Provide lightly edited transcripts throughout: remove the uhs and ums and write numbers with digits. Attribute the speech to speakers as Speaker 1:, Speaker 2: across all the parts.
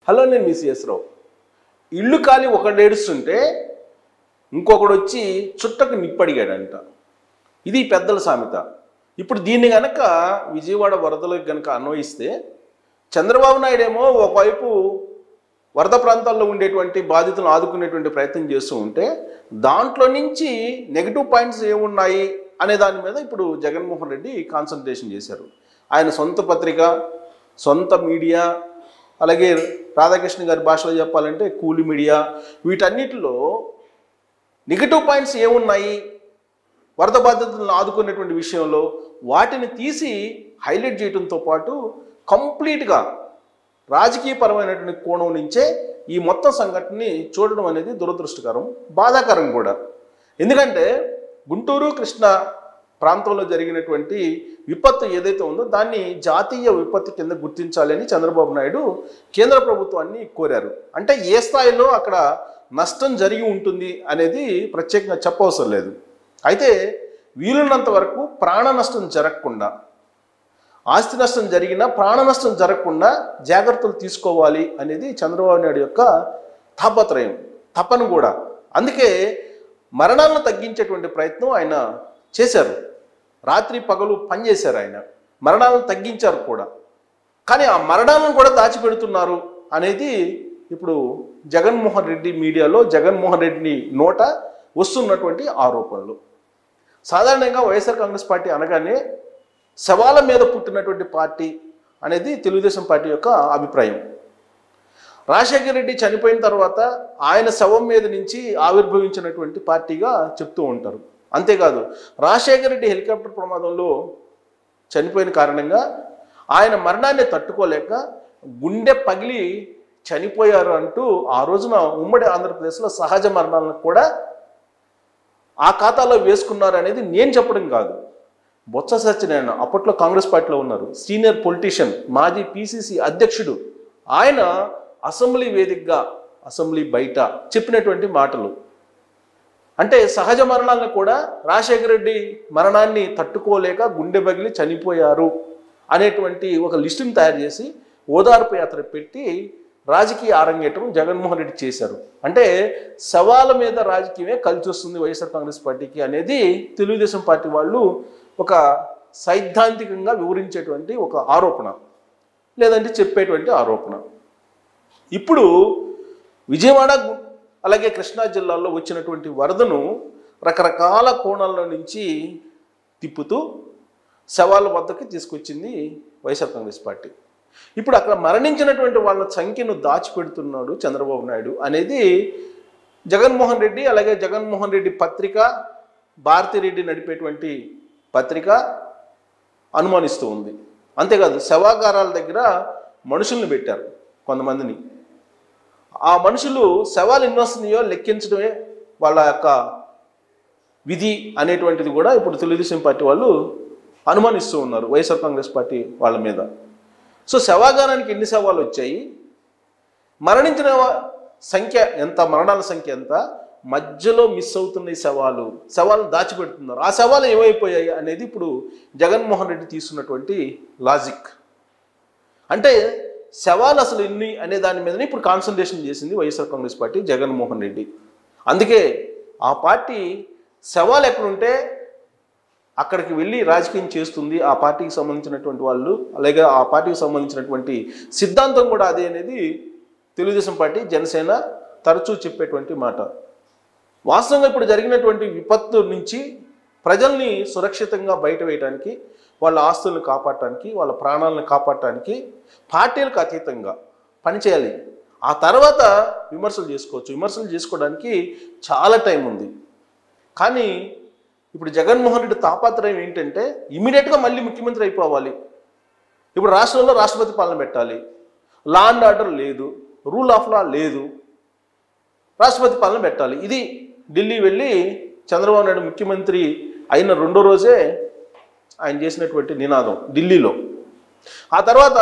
Speaker 1: Hello, నేను మీ CS రావు. ఇల్లు కాలి ఒకడు ఏడుస్తుంటే ఇంకొకడు వచ్చి చుట్టకు నిప్పడిగాడంట. ఇది పెద్దల సామెత. ఇప్పుడు దీన్ని గనక విజయవాడ వరదలకు గనక అన్వయిస్తే, చంద్రబాబు నాయుడు ఏమో ఒకవైపు వరద ప్రాంతాల్లో ఉండేటువంటి బాధితులను ఆదుకునేటువంటి ప్రయత్నం చేస్తూ ఉంటే, దాంట్లో నుంచి నెగిటివ్ పాయింట్స్ ఏమున్నాయి అనే దాని మీద ఇప్పుడు జగన్మోహన్ రెడ్డి కాన్సన్ట్రేషన్ చేశారు. ఆయన సొంత పత్రిక, సొంత మీడియా, అలాగే రాధాకృష్ణ గారి భాషలో చెప్పాలంటే కూలి మీడియా, వీటన్నిటిలో నెగిటివ్ పాయింట్స్ ఏమున్నాయి వరద బాధితులను ఆదుకునేటువంటి విషయంలో వాటిని తీసి హైలైట్ చేయడంతో పాటు కంప్లీట్గా రాజకీయపరమైనటువంటి కోణం నుంచే ఈ మొత్తం సంఘటనని చూడడం అనేది దురదృష్టకరం, బాధాకరం కూడా. ఎందుకంటే గుంటూరు కృష్ణా ప్రాంతంలో జరిగినటువంటి విపత్తు ఏదైతే ఉందో దాన్ని జాతీయ విపత్తు కింద గుర్తించాలని చంద్రబాబు నాయుడు కేంద్ర ప్రభుత్వాన్ని కోరారు. అంటే ఏ స్థాయిలో అక్కడ నష్టం జరిగి ఉంటుంది అనేది ప్రత్యేకంగా చెప్పవసరం లేదు. అయితే వీలున్నంత వరకు ప్రాణ నష్టం జరగకుండా, ఆస్తి నష్టం జరిగినా ప్రాణ నష్టం జరగకుండా జాగ్రత్తలు తీసుకోవాలి అనేది చంద్రబాబు నాయుడు యొక్క తాపత్రయం, తపన కూడా. అందుకే మరణాలను తగ్గించేటువంటి ప్రయత్నం ఆయన చేశారు. రాత్రి పగలు పనిచేశారు. ఆయన మరణాలను తగ్గించారు కూడా. కానీ ఆ మరణాలను కూడా దాచిపెడుతున్నారు అనేది ఇప్పుడు జగన్మోహన్ రెడ్డి మీడియాలో, జగన్మోహన్ రెడ్డి నోట వస్తున్నటువంటి ఆరోపణలు. సాధారణంగా వైఎస్ఆర్ కాంగ్రెస్ పార్టీ అనగానే శవాల మీద పుట్టినటువంటి పార్టీ అనేది తెలుగుదేశం పార్టీ యొక్క అభిప్రాయం. రాజశేఖర రెడ్డి చనిపోయిన తర్వాత ఆయన శవం మీద నుంచి ఆవిర్భవించినటువంటి పార్టీగా చెప్తూ ఉంటారు. అంతేకాదు, రాజశేఖర రెడ్డి హెలికాప్టర్ ప్రమాదంలో చనిపోయిన కారణంగా ఆయన మరణాన్ని తట్టుకోలేక గుండె పగిలి చనిపోయారు అంటూ ఆ రోజున ఉమ్మడి ఆంధ్రప్రదేశ్లో సహజ మరణాలను కూడా ఆ ఖాతాలో వేసుకున్నారు అనేది నేను చెప్పడం కాదు. బొత్స సత్యనారాయణ అప్పట్లో కాంగ్రెస్ పార్టీలో ఉన్నారు, సీనియర్ పొలిటీషియన్, మాజీ పిసిసి అధ్యక్షుడు. ఆయన అసెంబ్లీ వేదికగా, అసెంబ్లీ బయట చెప్పినటువంటి మాటలు. అంటే సహజ మరణాలను కూడా రాజశేఖర రెడ్డి మరణాన్ని తట్టుకోలేక గుండె పగిలి చనిపోయారు అనేటువంటి ఒక లిస్టును తయారు చేసి ఓదార్పు యాత్ర పెట్టి రాజకీయ అరంగేట్రం జగన్మోహన్ రెడ్డి చేశారు. అంటే శవాల మీద రాజకీయమే కలిసి వస్తుంది వైఎస్ఆర్ కాంగ్రెస్ పార్టీకి అనేది తెలుగుదేశం పార్టీ వాళ్ళు ఒక సైద్ధాంతికంగా వివరించేటువంటి ఒక ఆరోపణ, లేదంటే చెప్పేటువంటి ఆరోపణ. ఇప్పుడు విజయవాడ అలాగే కృష్ణా జిల్లాలో వచ్చినటువంటి వరదను రకరకాల కోణాల నుంచి తిప్పుతూ శవాల వద్దకి తీసుకొచ్చింది వైఎస్ఆర్ కాంగ్రెస్ పార్టీ. ఇప్పుడు అక్కడ మరణించినటువంటి వాళ్ళ సంఖ్యను దాచిపెడుతున్నాడు చంద్రబాబు నాయుడు అనేది జగన్మోహన్ రెడ్డి, అలాగే జగన్మోహన్ రెడ్డి పత్రిక, భారతిరెడ్డి నడిపేటువంటి పత్రిక అనుమానిస్తూ ఉంది. అంతేకాదు, శవాగారాల దగ్గర మనుషుల్ని పెట్టారు కొంతమందిని. ఆ మనుషులు శవాలు ఎన్ని వస్తున్నాయో లెక్కించడమే వాళ్ళ యొక్క విధి అనేటువంటిది కూడా ఇప్పుడు తెలుగుదేశం పార్టీ వాళ్ళు అనుమానిస్తూ ఉన్నారు వైఎస్ఆర్ కాంగ్రెస్ పార్టీ వాళ్ళ మీద. సో శవాగారానికి ఎన్ని శవాలు వచ్చాయి, మరణించిన సంఖ్య ఎంత, మరణాల సంఖ్య ఎంత, మధ్యలో మిస్ అవుతున్న శవాలను దాచిపెడుతున్నారు. ఆ శవాలు ఏమైపోయాయి అనేది ఇప్పుడు జగన్మోహన్ రెడ్డి తీసుకున్నటువంటి లాజిక్. అంటే శవాలు అసలు ఎన్ని అనే దాని మీదనే ఇప్పుడు కాన్సన్ట్రేషన్ చేసింది వైఎస్ఆర్ కాంగ్రెస్ పార్టీ, జగన్మోహన్ రెడ్డి. అందుకే ఆ పార్టీ శవాలు ఎక్కడుంటే అక్కడికి వెళ్ళి రాజకీయం చేస్తుంది ఆ పార్టీకి సంబంధించినటువంటి వాళ్ళు, అలాగే ఆ పార్టీకి సంబంధించినటువంటి సిద్ధాంతం కూడా అదే అనేది తెలుగుదేశం పార్టీ, జనసేన తరచూ చెప్పేటువంటి మాట. వాస్తవంగా ఇప్పుడు జరిగినటువంటి విపత్తు నుంచి ప్రజల్ని సురక్షితంగా బయట వేయడానికి, వాళ్ళ ఆస్తులను కాపాడటానికి, వాళ్ళ ప్రాణాలను కాపాడటానికి పార్టీలకు అతీతంగా పనిచేయాలి. ఆ తర్వాత విమర్శలు చేసుకోవచ్చు. విమర్శలు చేసుకోవడానికి చాలా టైం ఉంది. కానీ ఇప్పుడు జగన్మోహన్ రెడ్డి తాపత్రయం ఏంటంటే ఇమీడియట్గా మళ్ళీ ముఖ్యమంత్రి అయిపోవాలి. ఇప్పుడు రాష్ట్రంలో రాష్ట్రపతి పాలన పెట్టాలి, లా అండ్ ఆర్డర్ లేదు, రూల్ ఆఫ్ లా లేదు, రాష్ట్రపతి పాలన పెట్టాలి. ఇది ఢిల్లీ వెళ్ళి చంద్రబాబు నాయుడు ముఖ్యమంత్రి అయిన రెండో రోజే ఆయన చేసినటువంటి నినాదం ఢిల్లీలో. ఆ తర్వాత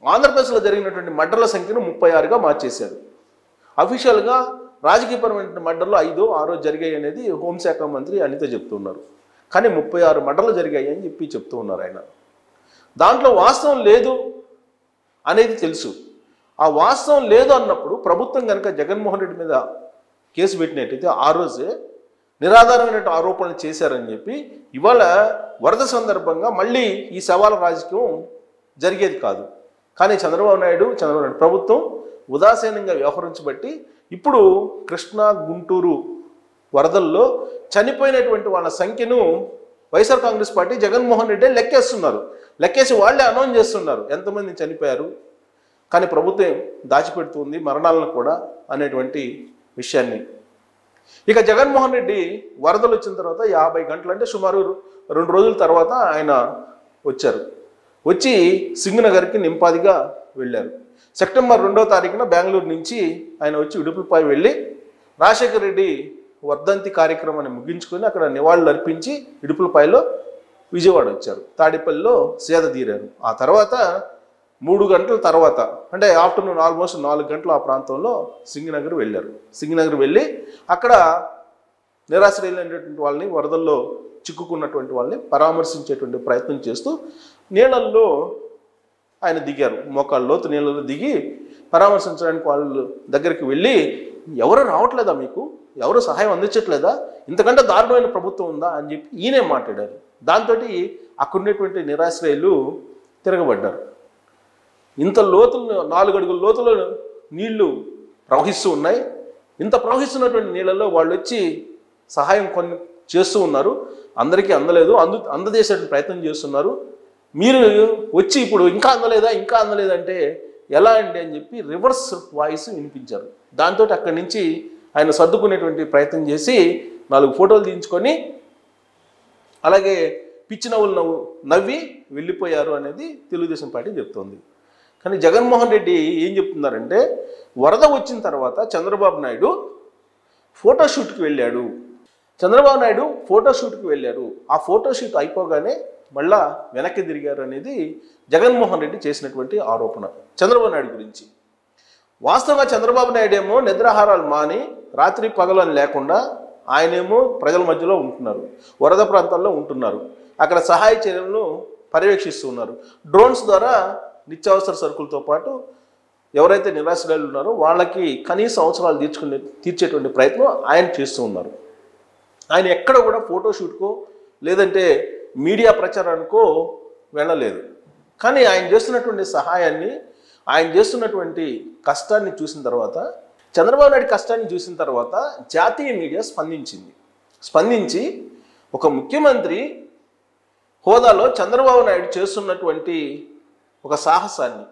Speaker 1: ఆంధ్రప్రదేశ్లో జరిగినటువంటి మర్డర్ల సంఖ్యను 36గా మార్చేశారు. అఫీషియల్గా రాజకీయపరమైన మర్డర్లు 5, 6 జరిగాయి అనేది హోంశాఖ మంత్రి అనిత చెప్తున్నారు. కానీ 36 మర్డర్లు జరిగాయి అని చెప్తూ ఉన్నారు ఆయన. దాంట్లో వాస్తవం లేదు అనేది తెలుసు. ఆ వాస్తవం లేదు అన్నప్పుడు ప్రభుత్వం కనుక జగన్మోహన్ రెడ్డి మీద కేసు పెట్టినట్టయితే ఆ రోజే నిరాధారమైన ఆరోపణలు చేశారని చెప్పి ఇవాళ వరద సందర్భంగా మళ్ళీ ఈ సవాల రాజకీయం జరిగేది కాదు. కానీ చంద్రబాబు నాయుడు ప్రభుత్వం ఉదాసీనంగా వ్యవహరించబట్టి ఇప్పుడు కృష్ణా గుంటూరు వరదల్లో చనిపోయినటువంటి వాళ్ళ సంఖ్యను వైఎస్ఆర్ కాంగ్రెస్ పార్టీ జగన్మోహన్ రెడ్డి లెక్కేస్తున్నారు. లెక్కేసి వాళ్ళే అనౌన్స్ చేస్తున్నారు ఎంతమంది చనిపోయారు, కానీ ప్రభుత్వం దాచిపెడుతుంది మరణాలను కూడా అనేటువంటి విషయాన్ని. ఇక జగన్మోహన్ రెడ్డి వరదలు వచ్చిన తర్వాత 50 గంటలు అంటే సుమారు 2 రోజుల తర్వాత ఆయన వచ్చారు. వచ్చి సింగనగర్కి నింపాదిగా వెళ్ళారు. సెప్టెంబర్ 2వ తారీఖున బెంగళూరు నుంచి ఆయన వచ్చి ఇడుపులపై వెళ్ళి రాజశేఖర రెడ్డి వర్ధంతి కార్యక్రమాన్ని ముగించుకొని అక్కడ నివాళులు అర్పించి ఇడుపులపాయలో విజయవాడ వచ్చారు. తాడేపల్లిలో సేద తీరారు. ఆ తర్వాత 3 గంటల తర్వాత అంటే ఆఫ్టర్నూన్ ఆల్మోస్ట్ 4 గంటలు ఆ ప్రాంతంలో సింగనగర్ వెళ్ళారు. సింగనగర్ వెళ్ళి అక్కడ నిరాశ్రయులైనటువంటి వాళ్ళని, వరదల్లో చిక్కుకున్నటువంటి వాళ్ళని పరామర్శించేటువంటి ప్రయత్నం చేస్తూ నీళ్ళల్లో ఆయన దిగారు. మోకాళ్ళ లోతు నీళ్ళలో దిగి పరామర్శించడానికి వాళ్ళ దగ్గరికి వెళ్ళి ఎవరు రావట్లేదా, మీకు ఎవరు సహాయం అందించట్లేదా, ఇంతకంటే దారుణమైన ప్రభుత్వం ఉందా అని చెప్పి ఈయనే మాట్లాడారు. దాంతో అక్కడ ఉన్నటువంటి నిరాశ్రయులు తిరగబడ్డారు. ఇంత లోతులు 4 అడుగుల లోతులో నీళ్లు ప్రవహిస్తూ ఉన్నాయి. ఇంత ప్రవహిస్తున్నటువంటి నీళ్ళల్లో వాళ్ళు వచ్చి సహాయం కొన్ని చేస్తూ ఉన్నారు. అందరికీ అందలేదు, అందజేసే ప్రయత్నం చేస్తున్నారు. మీరు వచ్చి ఇప్పుడు ఇంకా అందలేదంటే ఎలా అండి అని చెప్పి రివర్స్ వాయిస్ వినిపించారు. దాంతో అక్కడి నుంచి ఆయన సర్దుకునేటువంటి ప్రయత్నం చేసి 4 ఫోటోలు తీయించుకొని అలాగే పిచ్చి నవ్వులు నవ్వి వెళ్ళిపోయారు అనేది తెలుగుదేశం పార్టీ చెప్తోంది. కానీ జగన్మోహన్ రెడ్డి ఏం చెప్తున్నారంటే వరద వచ్చిన తర్వాత చంద్రబాబు నాయుడు ఫోటోషూట్కి వెళ్ళాడు. ఆ ఫోటోషూట్ అయిపోగానే మళ్ళా వెనక్కి తిరిగారు అనేది జగన్మోహన్ రెడ్డి చేసినటువంటి ఆరోపణ చంద్రబాబు నాయుడు గురించి. వాస్తవంగా చంద్రబాబు నాయుడు ఏమో నిద్రాహారాలు మాని రాత్రి పగలని లేకుండా ఆయనేమో ప్రజల మధ్యలో ఉంటున్నారు, వరద ప్రాంతాల్లో ఉంటున్నారు, అక్కడ సహాయ చర్యలను పర్యవేక్షిస్తూ ఉన్నారు. డ్రోన్స్ ద్వారా నిత్యావసర సరుకులతో పాటు ఎవరైతే నిరాశ్రయాలు ఉన్నారో వాళ్ళకి కనీస అవసరాలు తీర్చేటువంటి ప్రయత్నం ఆయన చేస్తూ ఉన్నారు. ఆయన ఎక్కడ కూడా ఫోటోషూట్కో లేదంటే మీడియా ప్రచారానికో వెళ్ళలేదు. కానీ ఆయన చేస్తున్నటువంటి సహాయాన్ని, ఆయన చేస్తున్నటువంటి కష్టాన్ని చూసిన తర్వాత, చంద్రబాబు నాయుడు కష్టాన్ని చూసిన తర్వాత జాతీయ మీడియా స్పందించి ఒక ముఖ్యమంత్రి హోదాలో చంద్రబాబు నాయుడు చేస్తున్నటువంటి ఒక సాహసాన్ని,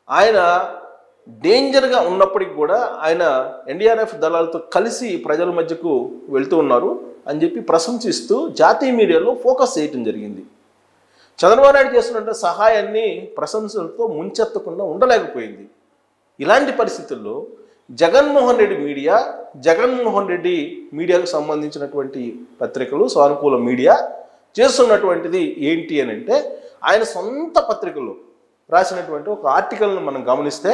Speaker 1: ఆయన డేంజర్గా ఉన్నప్పటికి కూడా ఆయన ఎన్డీఆర్ఎఫ్ దళాలతో కలిసి ప్రజల మధ్యకు వెళ్తూ ఉన్నారు అని చెప్పి ప్రశంసిస్తూ జాతీయ మీడియాలో ఫోకస్ చేయటం జరిగింది. చంద్రబాబు నాయుడు చేస్తున్న సహాయాన్ని ప్రశంసలతో ముంచెత్తకుండా ఉండలేకపోయింది. ఇలాంటి పరిస్థితుల్లో జగన్మోహన్ రెడ్డి మీడియాకు సంబంధించినటువంటి పత్రికలు, సానుకూల మీడియా చేస్తున్నటువంటిది ఏంటి అని అంటే ఆయన సొంత పత్రికలు రాసినటువంటి ఒక ఆర్టికల్ను మనం గమనిస్తే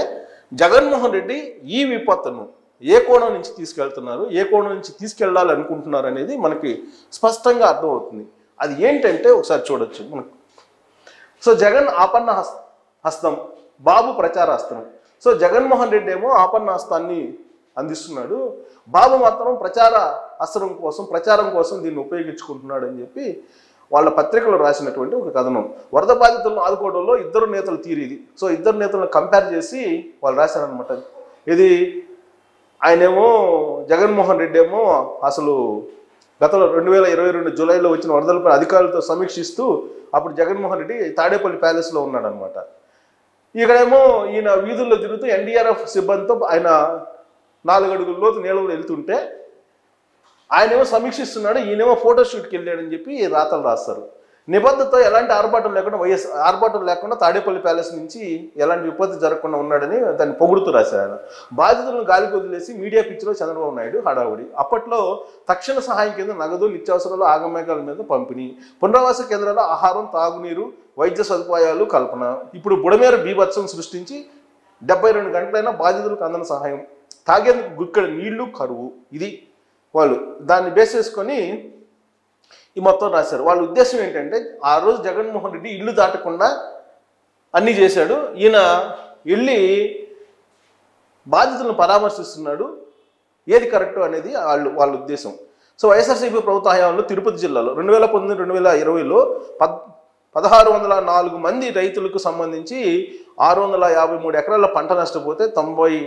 Speaker 1: జగన్మోహన్ రెడ్డి ఈ విపత్తును ఏ కోణం నుంచి తీసుకెళ్తున్నారు, ఏ కోణం నుంచి తీసుకెళ్లాలనుకుంటున్నారు అనేది మనకి స్పష్టంగా అర్థమవుతుంది. అది ఏంటంటే ఒకసారి చూడొచ్చు మనకు. సో జగన్ ఆపన్న హస్తం, బాబు ప్రచార హస్తం. సో జగన్మోహన్ రెడ్డి ఏమో ఆపన్న హస్తాన్ని అందిస్తున్నాడు, బాబు మాత్రం ప్రచారం కోసం దీన్ని ఉపయోగించుకుంటున్నాడు అని చెప్పి వాళ్ళ పత్రికలో రాసినటువంటి ఒక కథనం. వరద బాధితులను ఆదుకోవడంలో 2 నేతలు తీరిది. సో 2 నేతలను కంపేర్ చేసి వాళ్ళు రాశారనమాట. ఇది ఆయనేమో జగన్మోహన్ రెడ్డి ఏమో అసలు గతంలో 2022 జూలైలో వచ్చిన వరదలపై అధికారులతో సమీక్షిస్తూ అప్పుడు జగన్మోహన్ రెడ్డి తాడేపల్లి ప్యాలెస్లో ఉన్నాడనమాట. ఇక్కడేమో ఈయన వీధుల్లో తిరుగుతూ ఎన్డీఆర్ఎఫ్ సిబ్బందితో ఆయన 4 అడుగుల లోతు నీళ్ళలో వెళ్తుంటే ఆయనేమో సమీక్షిస్తున్నాడు, ఈయనేమో ఫోటోషూట్కి వెళ్ళాడని చెప్పి రాతలు రాస్తారు. నిబద్ధతతో ఎలాంటి ఆర్భాటం లేకుండా తాడేపల్లి ప్యాలెస్ నుంచి ఎలాంటి విపత్తు జరగకుండా ఉన్నాడని దాన్ని పొగుడుతూ రాశారు ఆయన. బాధితులను గాలికి వదిలేసి మీడియా పిచ్చిలో చంద్రబాబు నాయుడు హడావుడి. అప్పట్లో తక్షణ సహాయం కింద నగదు, నిత్యావసరాలు, ఆగమేఘాల మీద పంపిణీ, పునరావాస కేంద్రాల ఆహారం, తాగునీరు, వైద్య సదుపాయాలు కల్పన. ఇప్పుడు బుడమేర బీభత్సం సృష్టించి 72 గంటలైనా బాధితులకు అందని సహాయం, తాగేందుకు గుక్కడి నీళ్లు కరువు. ఇది వాళ్ళు దాన్ని బేస్ చేసుకొని ఈ మొత్తం రాశారు. వాళ్ళ ఉద్దేశం ఏంటంటే ఆ రోజు జగన్మోహన్ రెడ్డి ఇల్లు దాటకుండా అన్నీ చేశాడు, ఈయన వెళ్ళి బాధితులను పరామర్శిస్తున్నాడు. ఏది కరెక్ట్ అనేది వాళ్ళ ఉద్దేశం. సో వైఎస్ఆర్సీపీ ప్రభుత్వ హయాంలో తిరుపతి జిల్లాలో 2019-2020లో 1604 మంది రైతులకు సంబంధించి 653 ఎకరాల పంట నష్టపోతే 90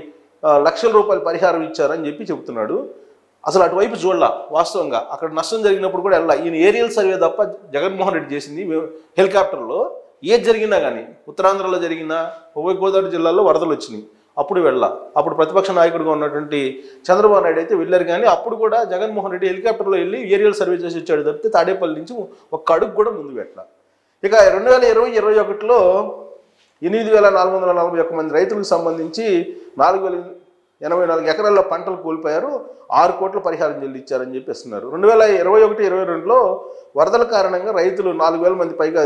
Speaker 1: లక్షల రూపాయల పరిహారం ఇచ్చారని చెప్తున్నాడు. అసలు అటువైపు చూడలా. వాస్తవంగా అక్కడ నష్టం జరిగినప్పుడు కూడా వెళ్ళా. ఈయన ఏరియల్ సర్వే తప్ప జగన్మోహన్ రెడ్డి చేసింది హెలికాప్టర్లో. ఏది జరిగినా కానీ ఉత్తరాంధ్రలో జరిగిన ఉభయ గోదావరి జిల్లాలో వరదలు వచ్చినాయి, అప్పుడు వెళ్ళా. అప్పుడు ప్రతిపక్ష నాయకుడిగా ఉన్నటువంటి చంద్రబాబు నాయుడు అయితే వెళ్ళారు. కానీ అప్పుడు కూడా జగన్మోహన్ రెడ్డి హెలికాప్టర్లో వెళ్ళి ఏరియల్ సర్వే చేసి వచ్చాడు తప్పితే తాడేపల్లి నుంచి ఒక అడుగు కూడా ముందు పెట్టాల. ఇక 2020-21లో 8,441 మంది రైతులకు సంబంధించి 4,084 ఎకరాల పంటలు కోల్పోయారు, 6 కోట్ల పరిహారం చెల్లించారని చెప్పేస్తున్నారు. 2021-22లో వరదల కారణంగా రైతులు 4,000 మంది పైగా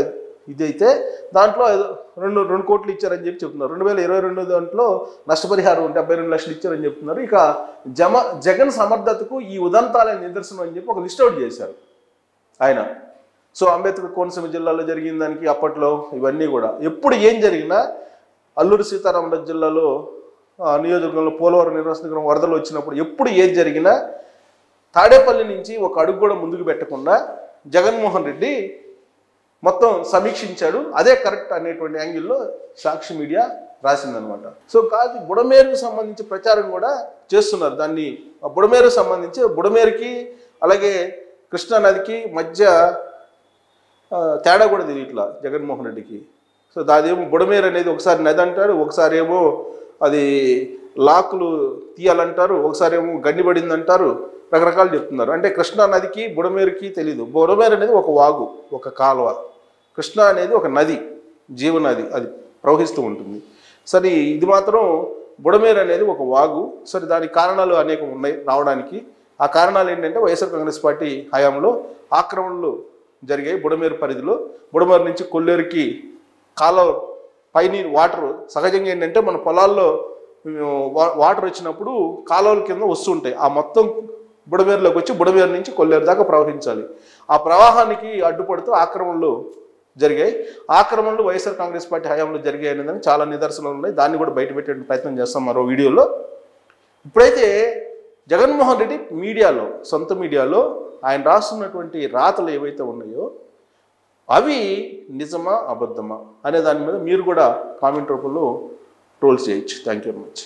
Speaker 1: ఇదైతే దాంట్లో 2 కోట్లు ఇచ్చారని చెప్తున్నారు. 2022 దాంట్లో నష్టపరిహారం 72 లక్షలు ఇచ్చారని చెప్తున్నారు. ఇక జగన్ సమర్థతకు ఈ ఉదంతాలే నిదర్శనం అని చెప్పి ఒక లిస్ట్ అవుట్ చేశారు ఆయన. సో అంబేద్కర్ కోనసీమ జిల్లాలో జరిగిన దానికి అప్పట్లో ఇవన్నీ కూడా ఎప్పుడు ఏం జరిగినా అల్లూరి సీతారామరాజు జిల్లాలో నియోజకవర్గంలో పోలవరం నిర్వసన వరదలు వచ్చినప్పుడు ఎప్పుడు ఏది జరిగినా తాడేపల్లి నుంచి ఒక అడుగు కూడా ముందుకు పెట్టకుండా జగన్మోహన్ రెడ్డి మొత్తం సమీక్షించాడు. అదే కరెక్ట్ అనేటువంటి యాంగిల్లో సాక్షి మీడియా రాసిందనమాట. సో కాదు బుడమేరుకు సంబంధించి ప్రచారం కూడా చేస్తున్నారు. దాన్ని బుడమేరుకు సంబంధించి బుడమేరుకి అలాగే కృష్ణానదికి మధ్య తేడా కూడా తెలియట్లా జగన్మోహన్ రెడ్డికి. సో దాదేమో బుడమేరు అనేది ఒకసారి నది అంటారు, ఒకసారి ఏమో అది లాకులు తీయాలంటారు, ఒకసారి ఏమో గడ్డిపడింది అంటారు, రకరకాలు చెప్తున్నారు. అంటే కృష్ణా నదికి బుడమేరుకి తెలీదు. బుడమేరు అనేది ఒక వాగు, ఒక కాలువ. కృష్ణా అనేది ఒక నది, జీవనది, అది ప్రవహిస్తూ ఉంటుంది. సరే ఇది మాత్రం బుడమేరు అనేది ఒక వాగు. సరే దానికి కారణాలు అనేకం ఉన్నాయి రావడానికి. ఆ కారణాలు ఏంటంటే వైఎస్ఆర్ కాంగ్రెస్ పార్టీ హయాంలో ఆక్రమణలు జరిగాయి బుడమేరు పరిధిలో. బుడమేరు నుంచి కొల్లేరుకి కాలువ పైన వాటర్ సహజంగా ఏంటంటే మన పొలాల్లో వాటర్ వచ్చినప్పుడు కాలువల కింద వస్తుంటాయి. ఆ మొత్తం బుడమేరులోకి వచ్చి బుడమేరు నుంచి కొల్లేరు దాకా ప్రవహించాలి. ఆ ప్రవాహానికి అడ్డుపడుతూ ఆక్రమణలు జరిగాయి. ఆక్రమణలు వైఎస్ఆర్ కాంగ్రెస్ పార్టీ హయాంలో జరిగాయి అనేదాన్ని చాలా నిదర్శనాలు ఉన్నాయి. దాన్ని కూడా బయటపెట్టే ప్రయత్నం చేస్తాం మరో వీడియోలో. ఇప్పుడైతే జగన్మోహన్ రెడ్డి మీడియాలో, సొంత మీడియాలో ఆయన రాస్తున్నటువంటి రాతలు ఏవైతే ఉన్నాయో అవి నిజమా అబద్ధమా అనే దాని మీద మీరు కూడా కామెంట్ రూపంలో ట్రోల్స్ చేయొచ్చు. Thank you very much.